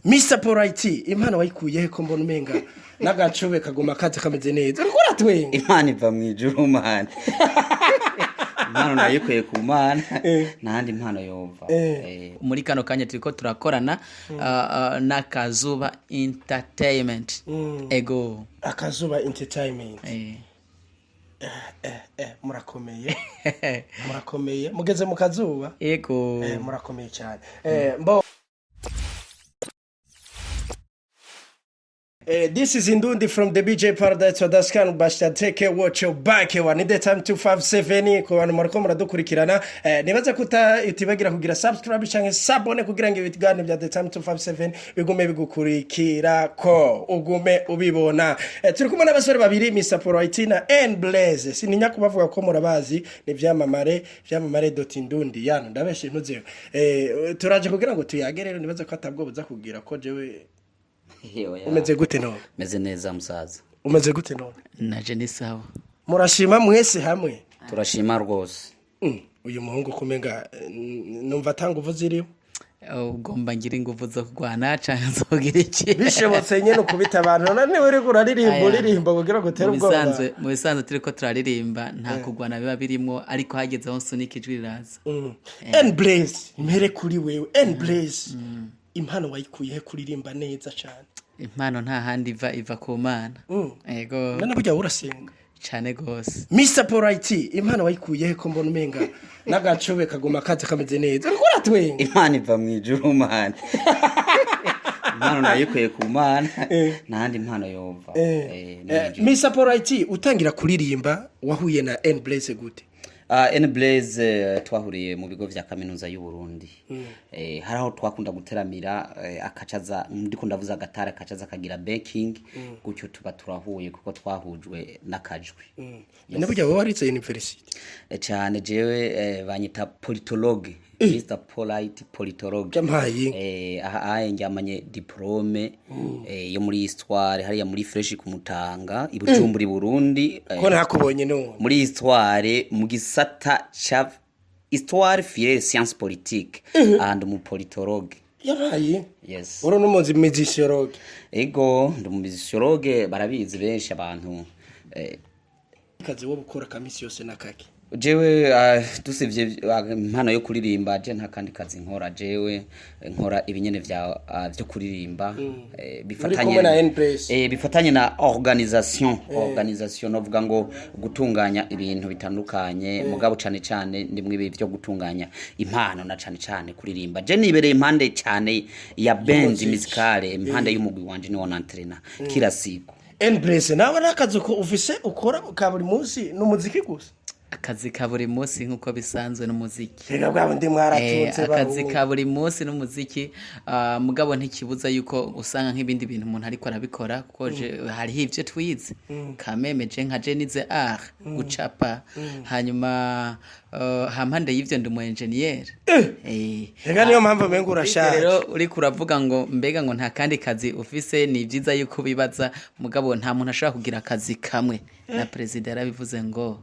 Mr. Polite impano wayikuye ko mbona umenga nagacobe kagoma kaze kameze neza ukora twenga impano iva mw'ijuru man impano nayikuye ku mana nandi impano yova muri kano kanya turiko turakorana n'akazuba entertainment ego akazuba entertainment murakomeye mugeze mu kazuba ego murakomeye cyane mbo this is Indundi from the BJ Paradise so that's can bashta take watch your back one the Time257 ko abantu mariko muradukurikirana nibaza kuta utibagira kugira subscribe canke sabone kugira ngo ibiganiro bya the Time257 bigume bigukurikira ko ugume ubibona turi kumwe n'abasore babiri Mr. Polite na Blaze sininya kubavuga ko murabazi ni vyamamare .indundi yano ndabeshe ntuzeyo turaje kugira ngo tuyagerero nibaza ko atabwo buza kugira ko jewe umeze gute none meze neza musaza umeze gute none naje ni sawa murashima mwese hamwe turashima rwose uyu muhungu kumenga numva tanguvu ziriyo ugomba ngira ingufu zo kugwana canke zogira iki bishobotse nyene ukubita abantu none uri kuririmba kugira ngo tere ubwoba mu bisanzwe turiko turaririmba nta kugwana biba birimo ariko hageze aho sunika ijwi riraza Blaze impere kuri wewe Blaze impano wayikuye kuririmba neza cyane impano nta handi iva ku mana ego none burya urasenga cyane gose Mr. Polite impano wayikuye ko mbona umenga nagacobe kagoma kaze kameze neza ukora twenga impano iva mw'ijuru man impano nayikuye ku mana nandi impano yova Mr. Polite utangira kuririmba wahuye na Blaze gute Blaze twahuriye mu bigo vya kaminuza y'u Burundi haraho twakunda guteramira akacaza ndiko ndavuza gatara akacaza kagira baking gutyo tuba turahuye kuko twahujwe nakajwe ene burya wowe waritse university cyane jewe banyita politologue Mr. Polite politologue jamayi aha njyamanye diplome yo muri histoire hariya muri fresh kumutanga ibujumbura Burundi ko nakubonye no muri histoire mu gisata cha histoire fière science politique and mu politologue yabaye yes uro n'umuzi musicologue ego ndi musicologue barabizi benshi abantu kazi wo gukora kamisi yose nakake jewe dusivye impano yo kuririmba je ntakandi kazi nkora jewe nkora ibinyene vyo kuririmba bifatanye na organisation novuga ngo gutunganya ibintu bitandukanye mugabo cane ndimwe ibi vyo gutunganya impano na cane kuririmba je nibereye impande cyane ya band musicale impande y'umugwi wanje ni wona entraîner kila siku Blaze nawe nakazi ko ufise ukora ka buri munsi n'umuziki gusa akazi ka buri munsi nkuko bisanzwe n'umuziki rega bwabo ndi mwaratunze akazi ka buri munsi n'umuziki mugabo ntikibuza yuko usanga nk'ibindi bintu umuntu ariko arabikora kuko hari ivyo twize kamemeje nka jenize art gucapa hanyuma hampande y'ivyo ndi mu engineer rega niyo mpamvu mengo urashaje rero uri kuravuga ngo mbega ngo nta kandi kazi ufise ni vyiza yuko bibaza mugabo nta muntu ashaka kugira akazi kamwe na president yarabivuze ngo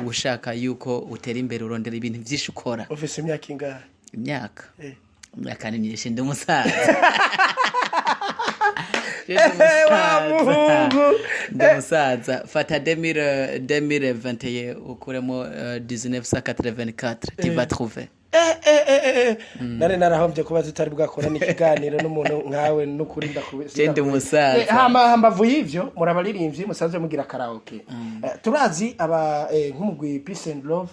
ushaka yuko utera imbere urondera ibintu byinshi ukora ufise imyaka ingahe imyaka ni myinshi ndi umusaza ndi umusaza fata 2021 ukuremo 1984 tu vas trouver nare narahombye kuba zitari bwakora n'ikiganiro n'umuntu nkawe n'ukuri ndakubise ndi umusaza hambavu y'ivyo murabaririmbyi musanzwe mugira Karaoke turazi aba nk'umugwi Peace and Love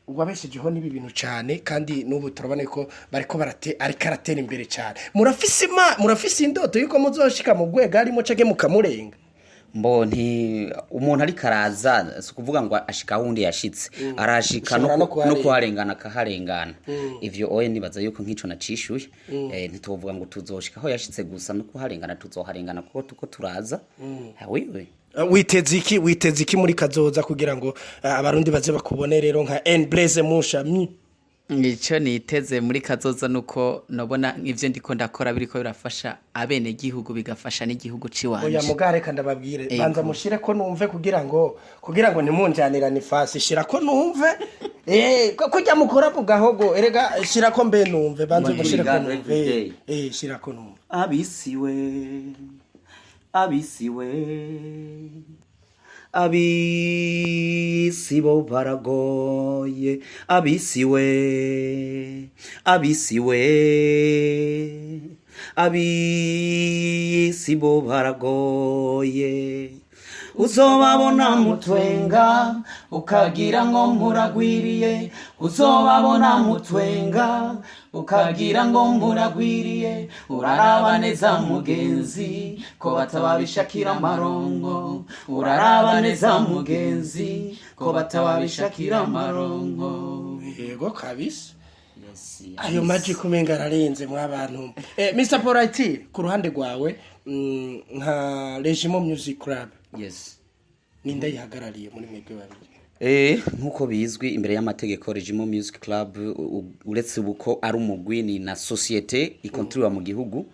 wabeshejeho nibi bintu cyane kandi n'ubu turabane ko bariko ari karatera imbere cyane murafise indoto yuko muzoshika mu gwega arimo cege mukamurenga mbonti umuntu ari karaza kuvuga ngo ashika wundi yashitse arashika no kuharengana kaharengana ivyo oye nibaza yuko nkico nacishuye ntituvuga ngo tuzoshika aho yashitse gusa no kuharengana tuzoharengana kuko tuko turaza wiwe witeze iki muri kazoza kugira ngo abarundi baze bakubone rero nka Blaze Musha Nico niteze muri kazoza nuko nobona ivyo ndiko ndakora biriko birafasha abene gihugu bigafasha n'igihugu ciwanje. Oya mugare kandi ababwire banza mushire ko numve kugira ngo ntimunjanirane ifasi shira ko numve kujya mukora mu gahogo erega shira ko mbe numve banza mushire ko numve shira ko numve abisibo baragoye abisibo baragoye uzobabona mutwenga ukagira ngo muragwiriye uzobabona mutwenga ukagira ngo muragwiriye uraraba neza mugenzi ko batababishakira amarongo uraraba neza mugenzi ko batababishakira amarongo yego kabisa ayo maji kumenga ararenze mwabantu Mr Polite ku ruhande rwawe nka Regimo Music Club yes ninde yihagarariye muri mwebwe babiri nkuko bizwi imbere y'amategeko Regimo Music Club uretse buko ari umugwi ni na societe ikontriwa mu gihugu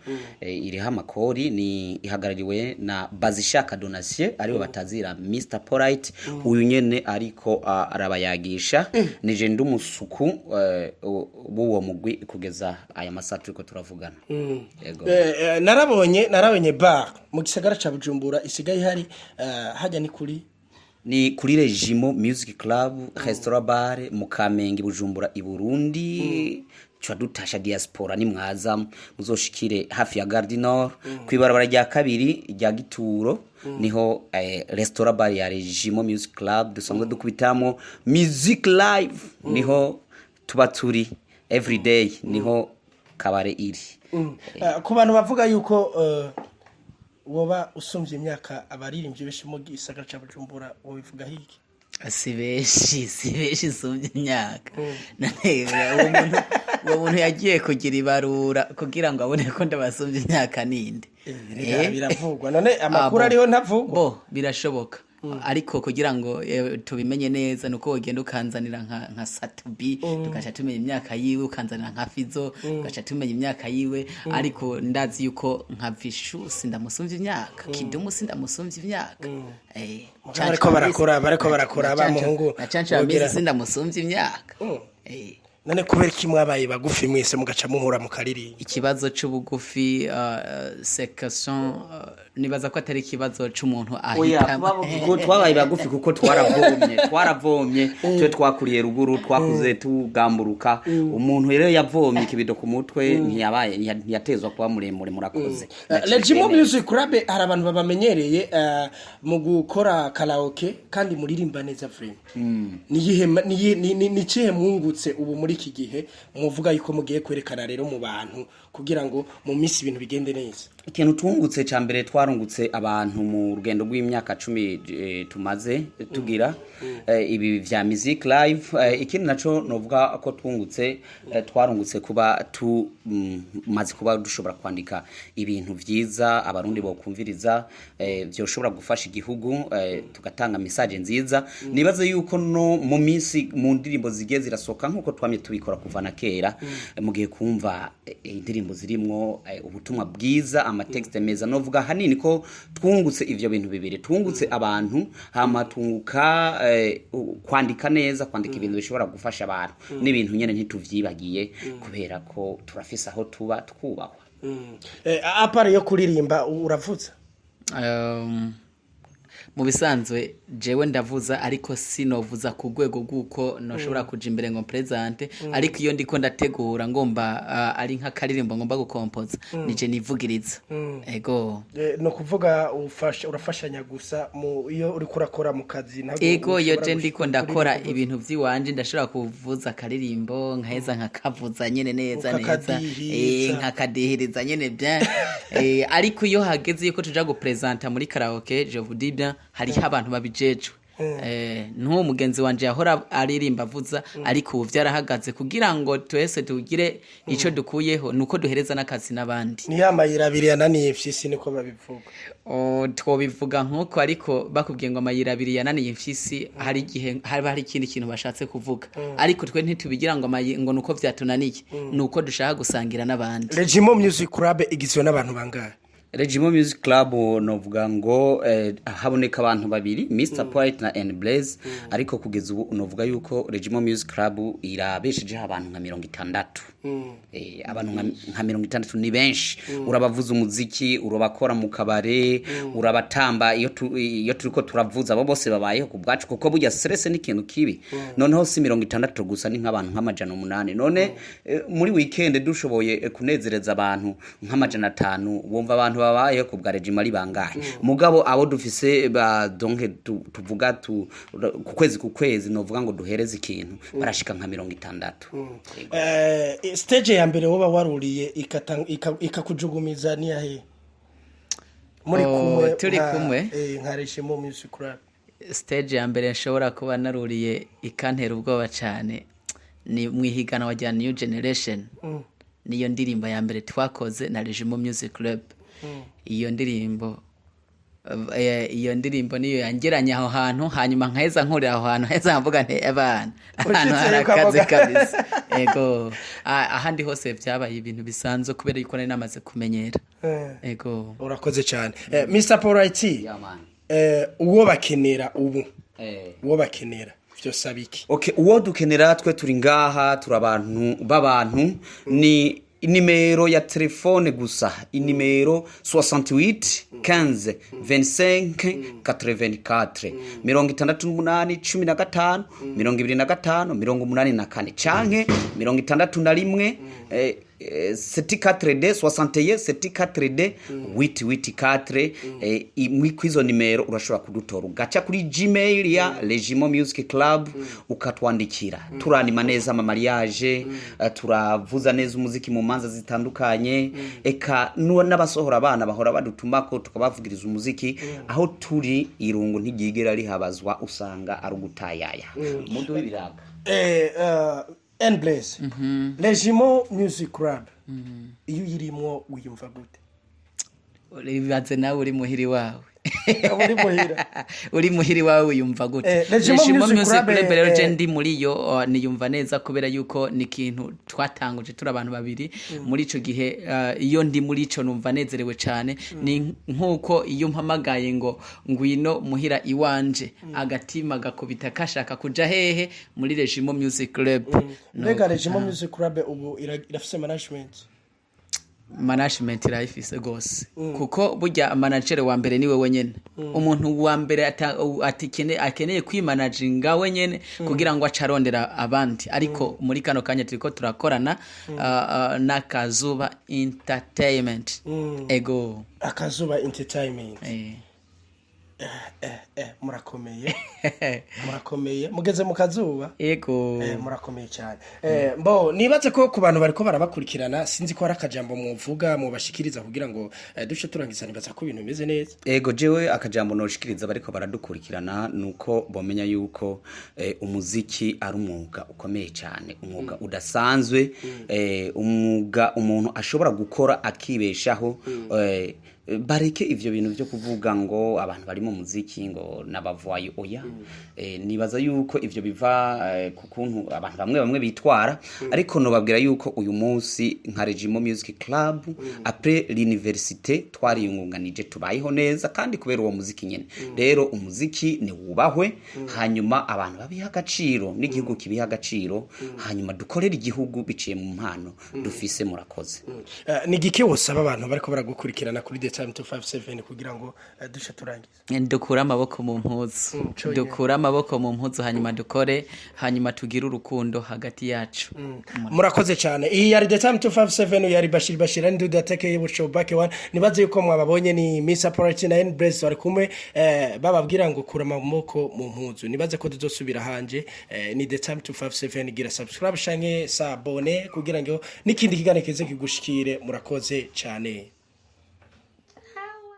iriha amakori ni ihagarariwe na bazishaka donation aribo batazira Mr Polite uyu nyene ariko arabayagisha nije ndumusuku buwo mugwi kugeza aya masatu turiko turavugana yego narabonye bar mu gisagara ca Bujumbura isigaye hari hajya ni kuri Regimo Music Club restaurant bar mu Kamenge Bujumbura i Burundi cyo dutasha diaspora ni mwaza muzoshikire hafi ya Gare du Nord kwibarabara rya kabiri rya Gituro niho restaurant bar ya Regimo Music Club dusanzwe dukubitamo music live niho tuba turi everyday niho kabare iri ku bantu bavuga yuko woba usumvye imyaka abaririmbye beshi mu gisagara ca Bujumbura wo bivuga hiki sibeshi sumvye imyaka uwo muntu yagiye kugira ibarura kugira ngo abone ko ndabasumvye imyaka ninde biravugwa none amakuru ariho ntavugwa birashoboka ariko kugira ngo tubimenye neza nuko wogenda ukanzanira nka Satubi tugacha tumenya imyaka yiwe ukanzanira nka Fizo tugacha tumenya imyaka yiwe ariko ndazi yuko nka Vishu sindamusumvye imyaka Kidumu sindamusumvye imyaka bariko barakora abamuhungu canke amezi sindamusumvye imyaka none kubera kimwe abaye bagufi mwese mugaca muhura mu kariri ikibazo c'ubugufi section nibaza ko atari ikibazo c'umuntu ahita twabaye bagufi kuko twaravomye cyo twakuriye ruguru twakuze tugamburuka umuntu rero yavomye kibido ku mutwe ntiyatezwa kuba muremure murakoze Regimo Music Club hari abantu babamenyereye mu gukora karaoke kandi muririmba neza frame ni kihe mwungutse ubu muri iki gihe muvuga yuko mugiye kwerekana rero mu bantu kugira ngo mu minsi ibintu bigende neza ikintu tungutse ca mbere twarungutse abantu mu rugendo rw'imyaka 10 tumaze tugira ibi vya music live ikindi naco novuga ko twarungutse kuba maze kuba dushobora kwandika ibintu vyiza abarundi bokumviriza byoshobora gufasha igihugu tugatanga message nziza nibaze yuko no mu minsi mu ndirimbo zigiye zirasoka nkuko twamye tubikora kuva na kera mugiye kumva indirimbo zirimwo ubutumwa bwiza amatext meza novuga hanini ko twungutse ivyo bintu bibiri twungutse abantu hamatunguka kwandika neza kwandika ibintu bishobora gufasha abantu n'ibintu nyene ntituvyibagiye kubera ko turafisa aho tuba twubahwa apare yo kuririmba uravuza mu bisanzwe jewe ndavuza ariko sinovuza ku rwego rw'uko noshobora kuja imbere ngo presente ariko iyo ndiko ndategura ngomba ari nka karirimbo ngomba gukompoza nije nivugiriza ego no kuvuga urafashanya gusa mu iyo uri kurakora mu kazi ego iyo je ndiko ndakora ibintu vyiwanje ndashobora kuvuza karirimbo nkaheza nkakavuza nyene neza nka kadihiriza nyene bien ariko iyo hageze yuko tuja gupresenta muri karaoke je vous dis bien hari abantu babijejwe n'uwo mugenzi wanje yahora aririmba avuza ariko ubu vyarahagaze kugira ngo twese tugire ico dukuyeho nuko duhereza n'akazi n'abandi ni yamayira abiri yananiye ifyisi niko babivuga twobivuga nkuko ariko bakubwiye ngo amayira abiri yananiye imfyisi hari igihe hari ikindi kintu bashatse kuvuga ariko twe ntitubigira ngo nuko vyatunaniye nuko dushaka gusangira n'abandi. Regimo Music Club igizwe n'abantu bangahe? Regimo Music Club novuga ngo haboneka abantu babiri Mr Poet na N Blaze ariko kugeza ubu novuga yuko Regimo Music Club irabesheje abantu nka 60 abantu nka 60 ni benshi urabavuza umuziki urabakora mu kabare urabatamba iyo turiko turavuza abo bose babayeho ku bwacu kuko burya stress ni ikintu kibi noneho si 60 gusa ni nk'abantu nk'amajana 8 none muri weekend dushoboye kunezereza abantu nk'amajana 5 bumva abantu babayeho ku bwa Regimo ari bangahe mugabo abo dufise donc tuvuga ku kwezi novuga ngo duhereze ikintu barashika nka 60 stage ya mbere woba waruriye ikakujugumiza ni yahe muri kumwe turi kumwe nka Regimo Music Club stage ya mbere nshobora kuba naruriye ikantera ubwoba cyane ni mwihigana wa New Generation niyo ndirimbo ya mbere twakoze na Regimo Music Club iyo ndirimbo niyo yangeranya aho hantu hanyuma nkaheza nkuri aho hantu heza mvuga nte abana ahantu harakaze kabisa ego ahandi hose byabaye ibintu bisanzwe kubera yuko nari namaze kumenyera ego urakoze cyane Mr Polite uwo bakenera ubu uwo bakenera byo sabiki okay uwo dukenera twe turi ngaha turi abantu b'abantu ni inimero ya telefone gusa inimero 68 15 25 84 68 15 25 84 canke 61 74D 61 74D 884 imwizo nimero urashobora kudutora ugaca kuri Gmail ya Regimo Music Club ukatwandikira turanima neza ama mariage turavuza neza umuziki mu manza zitandukanye eka n'abasohora abana bahora badutumako tukabavugiriza umuziki aho turi irungu ntigigera rihabazwa usanga ari gutayaya mudu biraga N Blaze Regimo Music Club iyo yirimwo wiyumva gute uribaze nawe uri muhiri wawe uri muhira uri muhiri wawe yumva gute Regimo Music Club rero je ndi muri yo niyumva neza kubera yuko ni kintu twatanguje turi abantu babiri muri ico gihe iyo ndi muri ico numva nezerewe cyane ni nkuko iyo mpamagaye ngo ngwino muhira iwanje agatima gakubita kashaka kuja hehe muri Regimo Music Club mbega Regimo Music Club ubu irafise management life is gose kuko burya manager wa mbere niwe wenyene umuntu wa mbere akeneye kwimanaginga wenyene kugira ngo acarondera abandi ariko muri kano kanya turiko turakorana na Kazuba Entertainment ego Akazuba Entertainment murakomeye mugeze mu Kazuba ego murakomeye cyane mbo nibaze ko ku bantu bariko barabakurikirana sinzi ko ari akajambo muvuga mu bashikiriza kugira ngo dushe turangiza nibaza ko ibintu bimeze neza ego jewe akajambo noshikiriza bariko baradukurikirana nuko bomenya yuko umuziki ari umwuga ukomeye cyane umwuga udasanzwe umwuga umuntu ashobora gukora akibeshaho bareke ivyo bintu byo kuvuga ngo abantu bari mu muziki ngo nabavaye oya nibaza yuko ivyo biva ku kuntu abantu bamwe bitwara ariko no babwira yuko uyu munsi nka Regimo Music Club après l'université twari yungunganije tubayeho neza kandi kubera uwo muziki nyene rero umuziki ni wubahwe hanyuma abantu babiha agaciro n'igihugu kibiha agaciro hanyuma dukorera igihugu biciye mu mpano dufise murakoze ni giki wosaba abantu bariko baragukurikirana kuri Time257 kugira ngo dusha turangiza dukura amaboko mu mpuzu dukura amaboko mu mpuzu hanyuma dukore hanyuma tugira urukundo hagati yacu murakoze cyane iyi yari Time257 yari bashira ndi dateke y'ubusho back one nibaze yuko mwababonye ni Mr Polite na N Blaze bari kumwe bababwira ngo kura amaboko mu mpuzu nibaze ko tuzosubira hanje ni Time257 gira subscribe shange sabone kugira ngo nikindi kiganiro kize kigushikire murakoze cyane